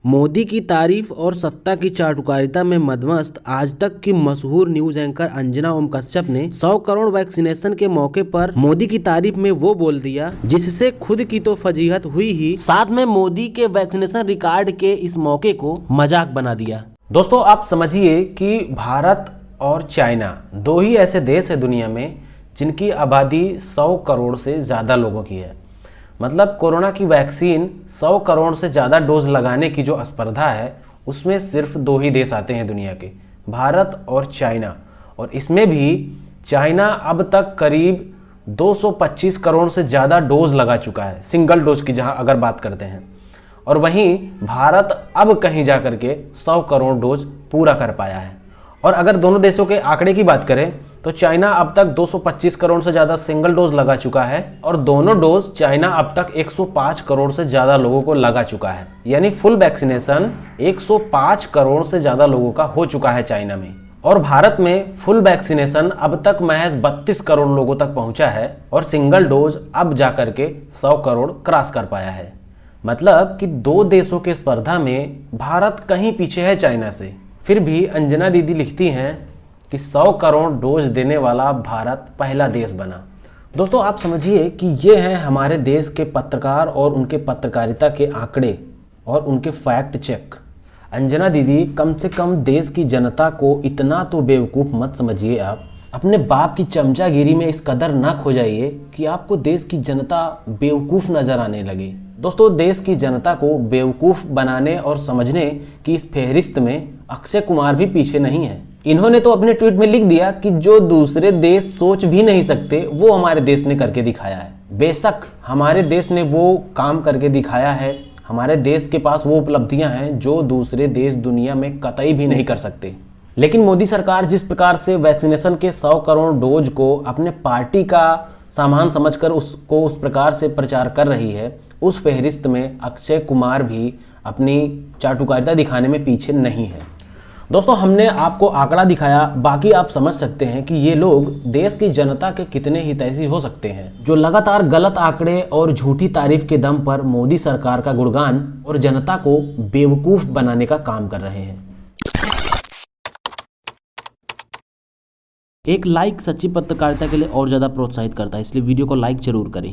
मोदी की तारीफ और सत्ता की चाटुकारिता में मदमस्त आज तक की मशहूर न्यूज एंकर अंजना ओम कश्यप ने 100 करोड़ वैक्सीनेशन के मौके पर मोदी की तारीफ में वो बोल दिया जिससे खुद की तो फजीहत हुई ही, साथ में मोदी के वैक्सीनेशन रिकॉर्ड के इस मौके को मजाक बना दिया। दोस्तों आप समझिए कि भारत और चाइना दो ही ऐसे देश है दुनिया में जिनकी आबादी 100 करोड़ से ज़्यादा लोगों की है। मतलब कोरोना की वैक्सीन 100 करोड़ से ज़्यादा डोज लगाने की जो स्पर्धा है उसमें सिर्फ दो ही देश आते हैं दुनिया के, भारत और चाइना। और इसमें भी चाइना अब तक करीब 225 करोड़ से ज़्यादा डोज लगा चुका है, सिंगल डोज की जहां अगर बात करते हैं। और वहीं भारत अब कहीं जा कर के 100 करोड़ डोज पूरा कर पाया है। और अगर दोनों देशों के आंकड़े की बात करें तो चाइना अब तक 225 करोड़ से ज़्यादा सिंगल डोज लगा चुका है और दोनों डोज चाइना अब तक 105 करोड़ से ज़्यादा लोगों को लगा चुका है। यानी फुल वैक्सीनेशन 105 करोड़ से ज़्यादा लोगों का हो चुका है चाइना में। और भारत में फुल वैक्सीनेशन अब तक महज 32 करोड़ लोगों तक पहुंचा है और सिंगल डोज अब जाकर के 100 करोड़ क्रॉस कर पाया है। मतलब कि दो देशों के स्पर्धा में भारत कहीं पीछे है चाइना से। फिर भी अंजना दीदी लिखती हैं कि 100 करोड़ डोज देने वाला भारत पहला देश बना। दोस्तों आप समझिए कि ये हैं हमारे देश के पत्रकार और उनके पत्रकारिता के आंकड़े और उनके फैक्ट चेक। अंजना दीदी, कम से कम देश की जनता को इतना तो बेवकूफ़ मत समझिए। आप अपने बाप की चमचागिरी में इस कदर ना खो जाइए कि आपको देश की जनता बेवकूफ़ नज़र आने लगे। दोस्तों देश की जनता को बेवकूफ़ बनाने और समझने की इस फहरिस्त में अक्षय कुमार भी पीछे नहीं है। इन्होंने तो अपने ट्वीट में लिख दिया कि जो दूसरे देश सोच भी नहीं सकते वो हमारे देश ने करके दिखाया है। बेशक हमारे देश ने वो काम करके दिखाया है, हमारे देश के पास वो उपलब्धियां हैं जो दूसरे देश दुनिया में कतई भी नहीं कर सकते। लेकिन मोदी सरकार जिस प्रकार से वैक्सीनेशन के 100 करोड़ डोज को अपने पार्टी का सामान समझकर उसको उस प्रकार से प्रचार कर रही है, उस फहरिस्त में अक्षय कुमार भी अपनी चाटुकारिता दिखाने में पीछे नहीं है। दोस्तों हमने आपको आंकड़ा दिखाया, बाकी आप समझ सकते हैं कि ये लोग देश की जनता के कितने हितैषी हो सकते हैं जो लगातार गलत आंकड़े और झूठी तारीफ के दम पर मोदी सरकार का गुणगान और जनता को बेवकूफ़ बनाने का काम कर रहे हैं। एक लाइक सच्ची पत्रकारिता के लिए और ज़्यादा प्रोत्साहित करता है, इसलिए वीडियो को लाइक जरूर करें।